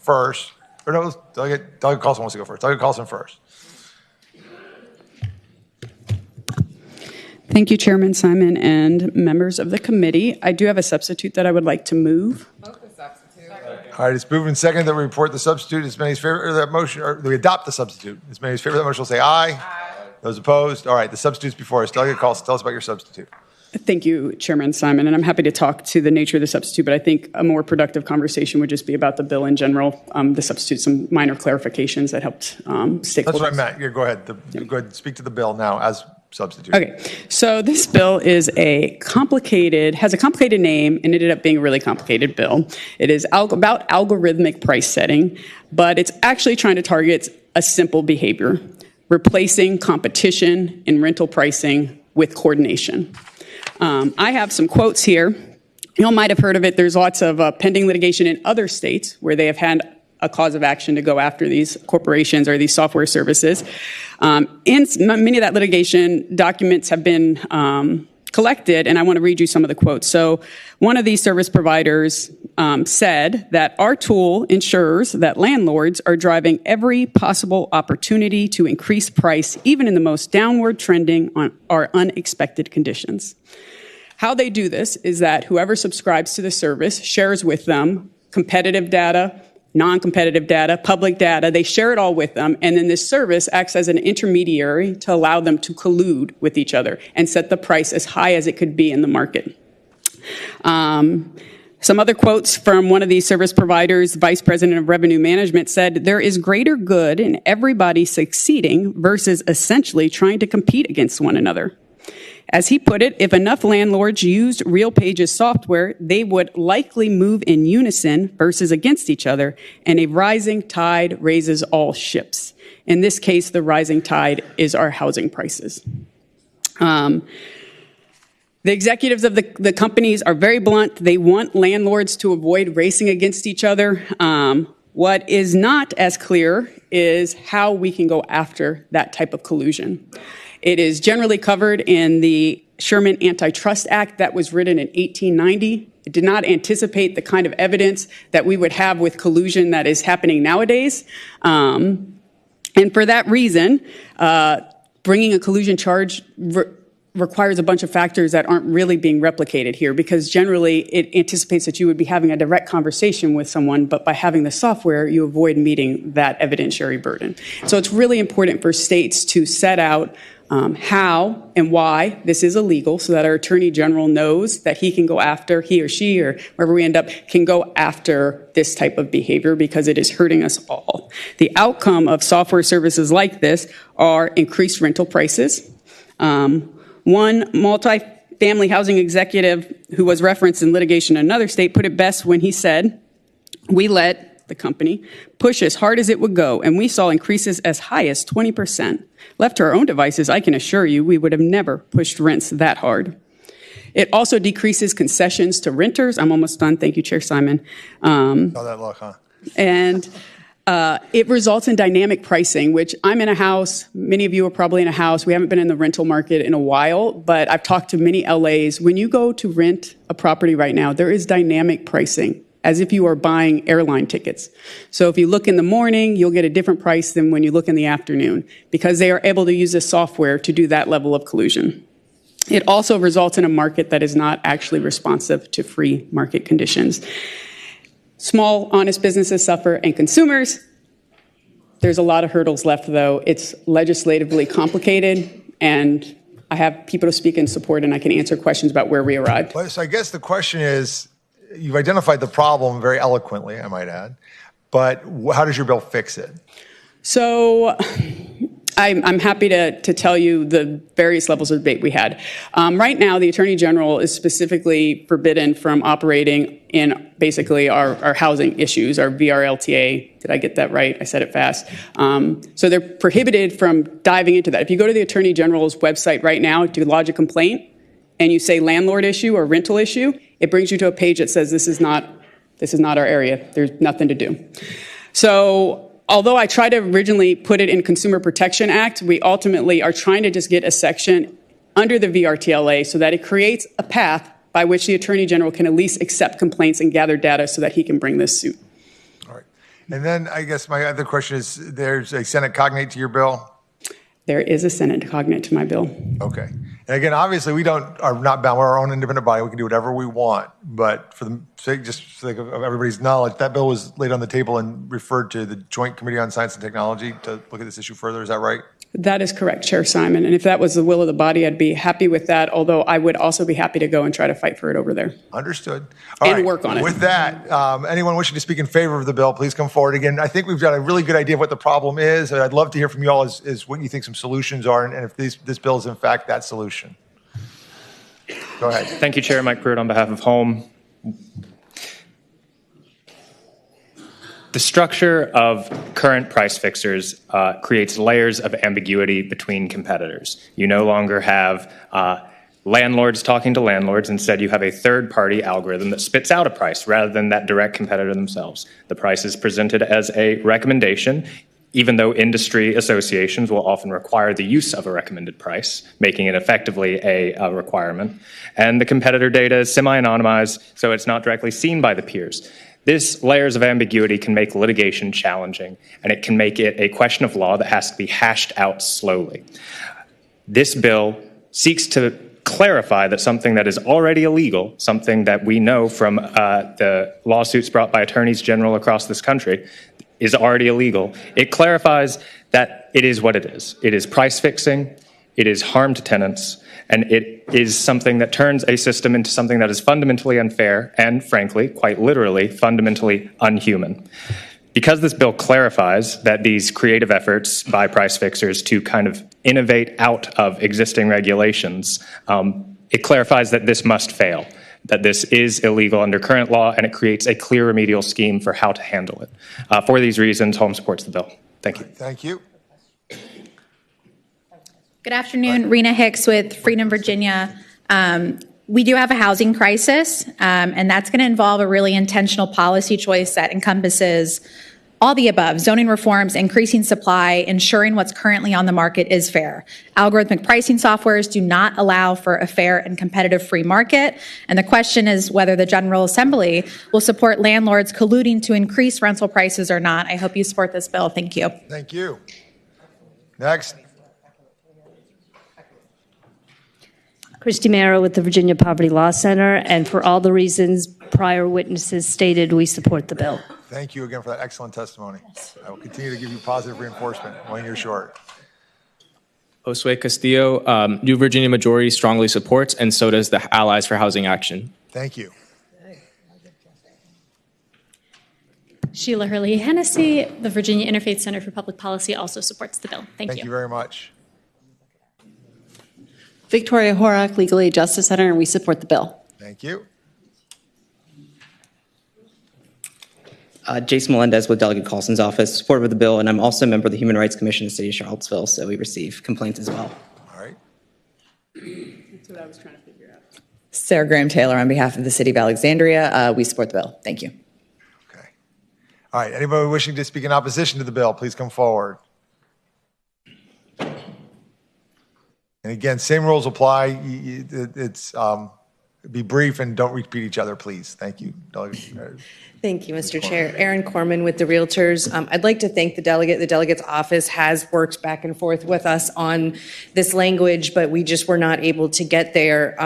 first. Or no, Doug Callsen wants to go first. Doug Callsen first. Thank you, Chairman Simon and members of the committee. I do have a substitute that I would like to move. All right, it's moved and seconded that we report the substitute. As many as favor that motion, or we adopt the substitute. As many as favor that motion will say aye. Aye. Those opposed? All right, the substitute's before us. Delegate Callsen, tell us about your substitute. Thank you, Chairman Simon, and I'm happy to talk to the nature of the substitute, but I think a more productive conversation would just be about the bill in general. The substitute, some minor clarifications that helped stakeholders. That's what I meant. Go ahead. Go ahead. Speak to the bill now as substitute. Okay, so this bill is has a complicated name and ended up being a really complicated bill. It is about algorithmic price setting, but it's actually trying to target a simple behavior, replacing competition in rental pricing with coordination. I have some quotes here. You all might have heard of it. There's lots of pending litigation in other states where they have had a cause of action to go after these corporations or these software services. In many of that litigation, documents have been collected, and I want to read you some of the quotes. So one of these service providers said that our tool ensures that landlords are driving every possible opportunity to increase price, even in the most downward trending or unexpected conditions. How they do this is that whoever subscribes to the service shares with them competitive data, non-competitive data, public data. They share it all with them, and then this service acts as an intermediary to allow them to collude with each other and set the price as high as it could be in the market. Some other quotes from one of these service providers, Vice President of Revenue Management, said, "There is greater good in everybody succeeding versus essentially trying to compete against one another." As he put it, if enough landlords used RealPage's software, they would likely move in unison versus against each other, and a rising tide raises all ships. In this case, the rising tide is our housing prices. The executives of the companies are very blunt. They want landlords to avoid racing against each other. What is not as clear is how we can go after that type of collusion. It is generally covered in the Sherman Antitrust Act that was written in 1890. It did not anticipate the kind of evidence that we would have with collusion that is happening nowadays. And for that reason, bringing a collusion charge requires a bunch of factors that aren't really being replicated here, because generally it anticipates that you would be having a direct conversation with someone, but by having the software, you avoid meeting that evidentiary burden. So it's really important for states to set out how and why this is illegal, so that our Attorney General knows that he or she, or wherever we end up, can go after this type of behavior, because it is hurting us all. The outcome of software services like this are increased rental prices. One multifamily housing executive who was referenced in litigation in another state put it best when he said, "We let the company push as hard as it would go, and we saw increases as high as 20%. Left to our own devices, I can assure you we would have never pushed rents that hard." It also decreases concessions to renters. I'm almost done. Thank you, Chair Simon. Saw that look, huh? And it results in dynamic pricing, which I'm in a house. Many of you are probably in a house. We haven't been in the rental market in a while, but I've talked to many LAs. When you go to rent a property right now, there is dynamic pricing, as if you are buying airline tickets. So if you look in the morning, you'll get a different price than when you look in the afternoon, because they are able to use this software to do that level of collusion. It also results in a market that is not actually responsive to free market conditions. Small, honest businesses suffer, and consumers. There's a lot of hurdles left, though. It's legislatively complicated, and I have people to speak in support, and I can answer questions about where we arrived. Well, so I guess the question is, you've identified the problem very eloquently, I might add, but how does your bill fix it? So I'm happy to tell you the various levels of debate we had. Right now, the Attorney General is specifically forbidden from operating in basically our housing issues, our VRLTA. Did I get that right? I said it fast. So they're prohibited from diving into that. If you go to the Attorney General's website right now to lodge a complaint, and you say landlord issue or rental issue, it brings you to a page that says this is not our area. There's nothing to do. So although I tried to originally put it in Consumer Protection Act, we ultimately are trying to just get a section under the VRTLA so that it creates a path by which the Attorney General can at least accept complaints and gather data so that he can bring this suit. All right. And then I guess my other question is, there's a Senate cognate to your bill? There is a Senate cognate to my bill. Okay. And again, obviously, we are not bound. We're our own independent body. We can do whatever we want. But for the sake, just for the sake of everybody's knowledge, that bill was laid on the table and referred to the Joint Committee on Science and Technology to look at this issue further. Is that right? That is correct, Chair Simon. And if that was the will of the body, I'd be happy with that, although I would also be happy to go and try to fight for it over there. Understood. And work on it. With that, anyone wishing to speak in favor of the bill, please come forward. Again, I think we've got a really good idea of what the problem is. I'd love to hear from you all is what you think some solutions are and if this bill is in fact that solution. Go ahead. Thank you, Chair. Mike Pruitt on behalf of Home. The structure of current price fixers creates layers of ambiguity between competitors. You no longer have landlords talking to landlords. Instead, you have a third-party algorithm that spits out a price rather than that direct competitor themselves. The price is presented as a recommendation, even though industry associations will often require the use of a recommended price, making it effectively a requirement. And the competitor data is semi-anonymized, so it's not directly seen by the peers. This layers of ambiguity can make litigation challenging, and it can make it a question of law that has to be hashed out slowly. This bill seeks to clarify that something that is already illegal, something that we know from the lawsuits brought by attorneys general across this country, is already illegal. It clarifies that it is what it is. It is price fixing, it is harm to tenants, and it is something that turns a system into something that is fundamentally unfair and, frankly, quite literally, fundamentally unhuman. Because this bill clarifies that these creative efforts by price fixers to kind of innovate out of existing regulations, it clarifies that this must fail, that this is illegal under current law, and it creates a clear remedial scheme for how to handle it. For these reasons, Home supports the bill. Thank you. Thank you. Good afternoon, Rena Hicks with Freedom, Virginia. We do have a housing crisis, and that's going to involve a really intentional policy choice that encompasses all the above: zoning reforms, increasing supply, ensuring what's currently on the market is fair. Algorithmic pricing softwares do not allow for a fair and competitive free market, and the question is whether the General Assembly will support landlords colluding to increase rental prices or not. I hope you support this bill. Thank you. Thank you. Next. Christy Mara with the Virginia Poverty Law Center, and for all the reasons prior witnesses stated, we support the bill. Thank you again for that excellent testimony. I will continue to give you positive reinforcement when you're short. Josue Castillo, New Virginia Majority strongly supports, and so does the Allies for Housing Action. Thank you. Sheila Hurley Hennessy, the Virginia Interfaith Center for Public Policy, also supports the bill. Thank you. Thank you very much. Victoria Horak, Legal Aid Justice Center, and we support the bill. Thank you. Jason Melendez with Delegate Callsen's office, supportive of the bill, and I'm also a member of the Human Rights Commission in the city of Charlottesville, so we receive complaints as well. All right. That's what I was trying to figure out. Sarah Graham Taylor on behalf of the City of Alexandria. We support the bill. Thank you. Okay. All right. Anybody wishing to speak in opposition to the bill, please come forward. And again, same rules apply. It's be brief and don't repeat each other, please. Thank you. Thank you, Mr. Chair. Erin Corman with the Realtors. I'd like to thank the delegate. The delegate's office has worked back and forth with us on this language, but we just were not able to get there.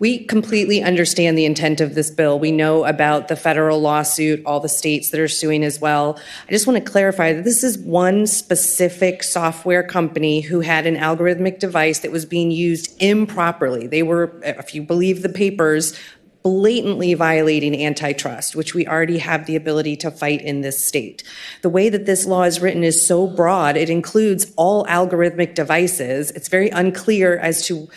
We completely understand the intent of this bill. We know about the federal lawsuit, all the states that are suing as well. I just want to clarify that this is one specific software company who had an algorithmic device that was being used improperly. They were, if you believe the papers, blatantly violating antitrust, which we already have the ability to fight in this state. The way that this law is written is so broad, it includes all algorithmic devices. It's very unclear as to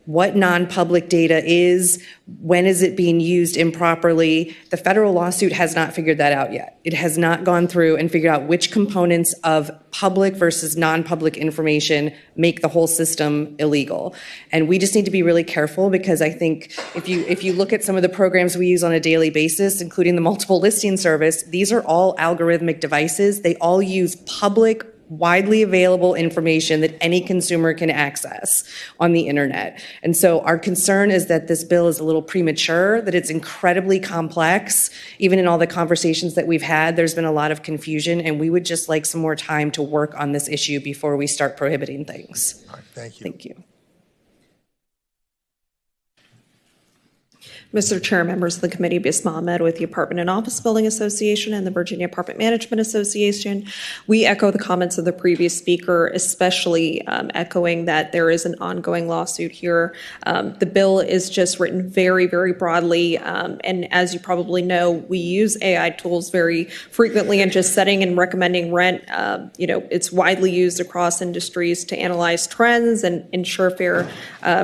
what non-public data is, when is it being used improperly. The federal lawsuit has not figured that out yet. It has not gone through and figured out which components of public versus non-public information make the whole system illegal. And we just need to be really careful, because I think if you look at some of the programs we use on a daily basis, including the multiple listing service, these are all algorithmic devices. They all use public widely available information that any consumer can access on the internet. And so our concern is that this bill is a little premature, that it's incredibly complex. Even in all the conversations that we've had, there's been a lot of confusion, and we would just like some more time to work on this issue before we start prohibiting things. All right, thank you. Thank you. Mr. Chair, members of the committee, Bisma Ahmed with the Apartment and Office Building Association and the Virginia Apartment Management Association. We echo the comments of the previous speaker, especially echoing that there is an ongoing lawsuit here. The bill is just written very, very broadly. And as you probably know, we use AI tools very frequently in just setting and recommending rent. It's widely used across industries to analyze trends and ensure fair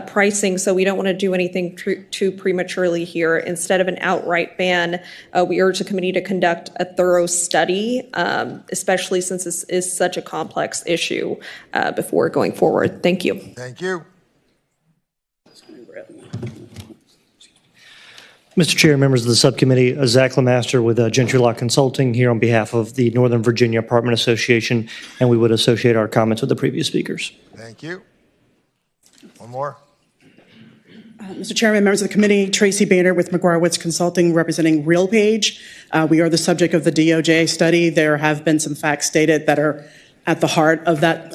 pricing. So we don't want to do anything too prematurely here. Instead of an outright ban, we urge the committee to conduct a thorough study, especially since this is such a complex issue, before going forward. Thank you. Thank you. Mr. Chair, members of the subcommittee, Zach Lemaster with Gentry Law Consulting here on behalf of the Northern Virginia Apartment Association, and we would associate our comments with the previous speakers. Thank you. One more. Mr. Chairman, members of the committee, Tracy Boehner with McGuire-Witz Consulting representing RealPage. We are the subject of the DOJ study. There have been some facts stated that are at the heart of that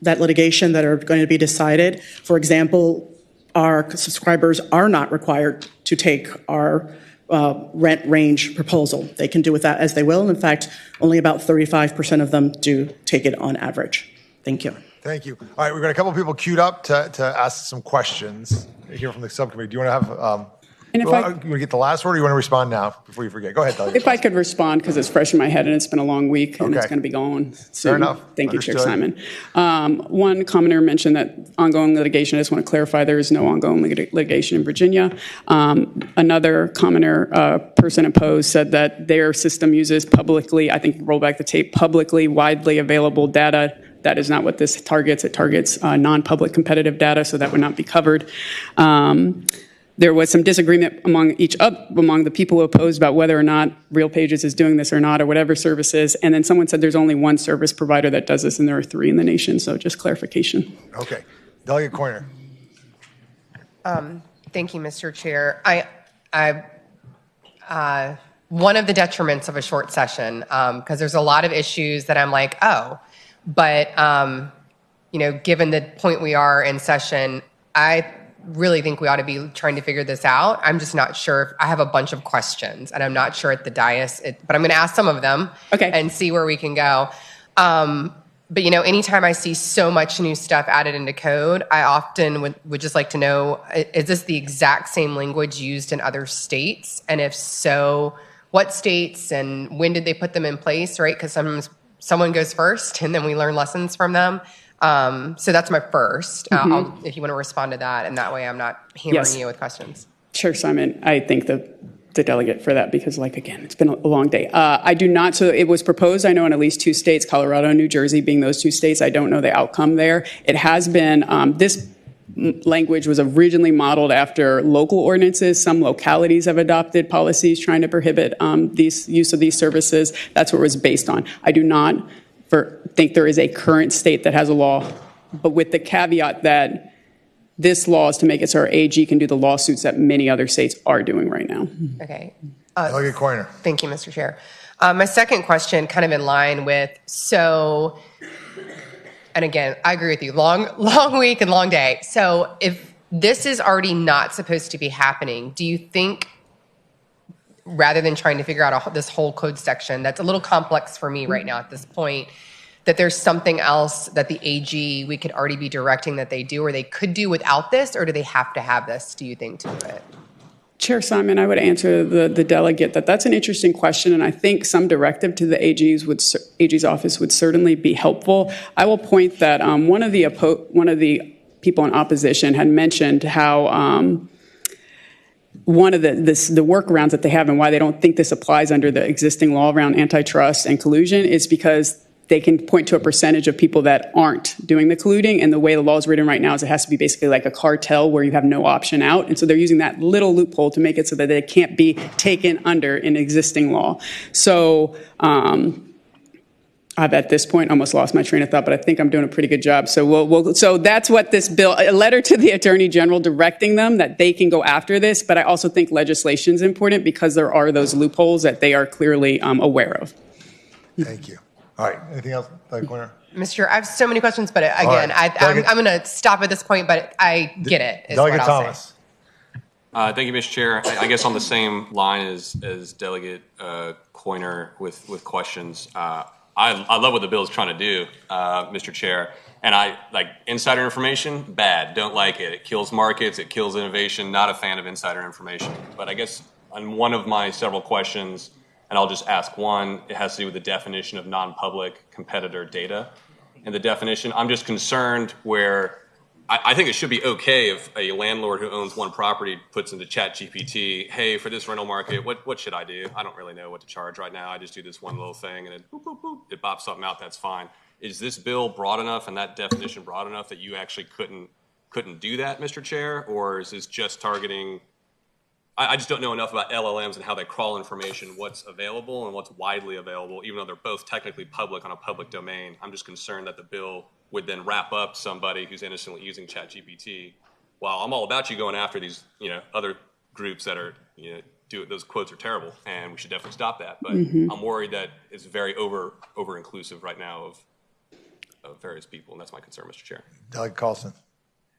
litigation that are going to be decided. For example, our subscribers are not required to take our rent range proposal. They can do with that as they will. In fact, only about 35% of them do take it on average. Thank you. Thank you. All right, we've got a couple of people queued up to ask some questions here from the subcommittee. Do you want to have, you want to get the last word, or you want to respond now before you forget? Go ahead, Delegate. If I could respond, because it's fresh in my head and it's been a long week and it's going to be going soon. Fair enough. Thank you, Chair Understood. Simon. One commenter mentioned that ongoing litigation. I just want to clarify there is no ongoing litigation in Virginia. Another commenter, person opposed, said that their system uses publicly, I think roll back the tape, publicly widely available data. That is not what this targets. It targets non-public competitive data, so that would not be covered. There was some disagreement among the people who opposed about whether or not RealPages is doing this or not, or whatever service is. And then someone said there's only one service provider that does this, and there are 3 in the nation. So just clarification. Okay. Delegate Coiner. Thank you, Mr. Chair. One of the detriments of a short session, because there's a lot of issues that I'm like, oh, but, given the point we are in session, I really think we ought to be trying to figure this out. I'm just not sure. I have a bunch of questions, and I'm not sure at the dais, but I'm going to ask some of them and see where we can go. But, anytime I see so much new stuff added into code, I often would just like to know, is this the exact same language used in other states? And if so, what states and when did they put them in place, right? Because sometimes someone goes first, and then we learn lessons from them. So that's my first. If you want to respond to that, and that way I'm not hammering you with questions. Sure, Simon. I thank the delegate for that because, again, it's been a long day. I do not. So it was proposed, I know, in at least 2 states, Colorado and New Jersey being those 2 states. I don't know the outcome there. It has been, this language was originally modeled after local ordinances. Some localities have adopted policies trying to prohibit use of these services. That's what it was based on. I do not think there is a current state that has a law, but with the caveat that this law is to make it so our AG can do the lawsuits that many other states are doing right now. Okay. Delegate Coiner. Thank you, Mr. Chair. My second question, kind of in line with, and again, I agree with you, long week and long day. So if this is already not supposed to be happening, do you think, rather than trying to figure out this whole code section that's a little complex for me right now at this point, that there's something else that the AG, we could already be directing that they do, or they could do without this, or do they have to have this, do you think, to do it? Chair Simon, I would answer the delegate that's an interesting question, and I think some directive to the AG's office would certainly be helpful. I will point that one of the people in opposition had mentioned how one of the workarounds that they have and why they don't think this applies under the existing law around antitrust and collusion is because they can point to a percentage of people that aren't doing the colluding, and the way the law is written right now is it has to be basically like a cartel where you have no option out, and so they're using that little loophole to make it so that they can't be taken under an existing law. So I've at this point almost lost my train of thought, but I think I'm doing a pretty good job. So so that's what this bill, a letter to the Attorney General directing them that they can go after this. But I also think legislation is important because there are those loopholes that they are clearly aware of. Thank you. All right. Anything else, Corner? Mr. Chair, I have so many questions, but again, I'm going to stop at this point, but I get it. Is Delegate what I'll Thomas. say. Thank you, Mr. Chair. I guess on the same line as Delegate Coiner with questions, I love what the bill is trying to do, Mr. Chair. And I like insider information, bad, don't like it. It kills markets, it kills innovation, not a fan of insider information. But I guess on one of my several questions, and I'll just ask one, it has to do with the definition of non-public competitor data. And the definition, I'm just concerned where I think it should be okay if a landlord who owns one property puts into ChatGPT, hey, for this rental market, what should I do? I don't really know what to charge right now. I just do this one little thing and it boop, boop, boop, it bops something out, that's fine. Is this bill broad enough and that definition broad enough that you actually couldn't do that, Mr. Chair? Or is this just targeting, I just don't know enough about LLMs and how they crawl information, what's available and what's widely available, even though they're both technically public on a public domain. I'm just concerned that the bill would then wrap up somebody who's innocently using ChatGPT. While I'm all about you going after these, other groups that are, those quotes are terrible, and we should definitely stop that. But I'm worried that it's very over inclusive right now of various people, and that's my concern, Mr. Chair. Delegate Callsen.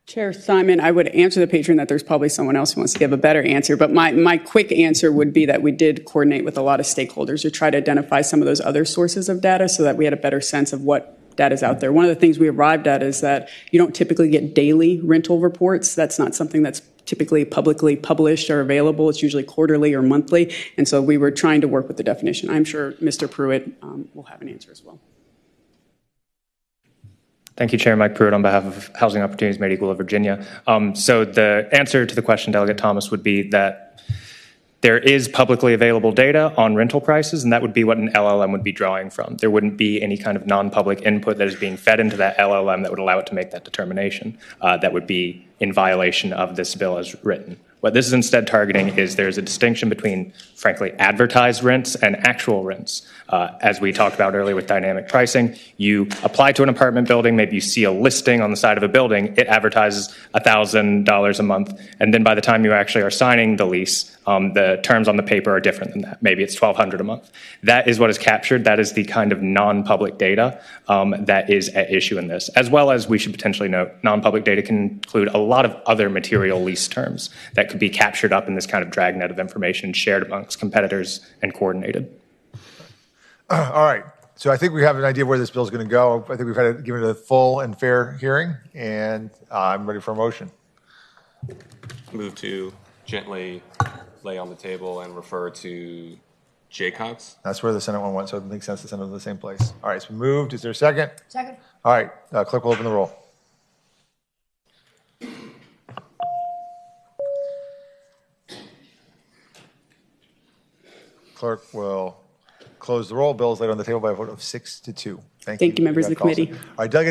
Chair Simon, I would answer the patron that there's probably someone else who wants to give a better answer, but my quick answer would be that we did coordinate with a lot of stakeholders to try to identify some of those other sources of data so that we had a better sense of what data is out there. One of the things we arrived at is that you don't typically get daily rental reports. That's not something that's typically publicly published or available. It's usually quarterly or monthly, and so we were trying to work with the definition. I'm sure Mr. Pruitt will have an answer as well. Thank you, Chair Mike Pruitt, on behalf of Housing Opportunities Made Equal of Virginia. So the answer to the question, Delegate Thomas, would be that there is publicly available data on rental prices, and that would be what an LLM would be drawing from. There wouldn't be any kind of non-public input that is being fed into that LLM that would allow it to make that determination. That would be in violation of this bill as written. What this is instead targeting is there's a distinction between, frankly, advertised rents and actual rents. As we talked about earlier with dynamic pricing, you apply to an apartment building, maybe you see a listing on the side of a building, it advertises $1,000 a month, and then by the time you actually are signing the lease, the terms on the paper are different than that. Maybe it's $1,200 a month. That is what is captured. That is the kind of non-public data that is at issue in this. As well as we should potentially note, non-public data can include a lot of other material lease terms that could be captured up in this kind of dragnet of information shared amongst competitors and coordinated. All right. So I think we have an idea of where this bill is going to go. I think we've had to give it a full and fair hearing, and I'm ready for a motion. Move to gently lay on the table and refer to Jaycox. That's where the Senate one went, so it makes sense to send it to the same place. All right, it's been moved. Is there a second? Second. All right, clerk will open the roll. Clerk will close the roll. Bill is laid on the table by a vote of 6-2. Thank you. Thank you, members of the committee. All right, Delegate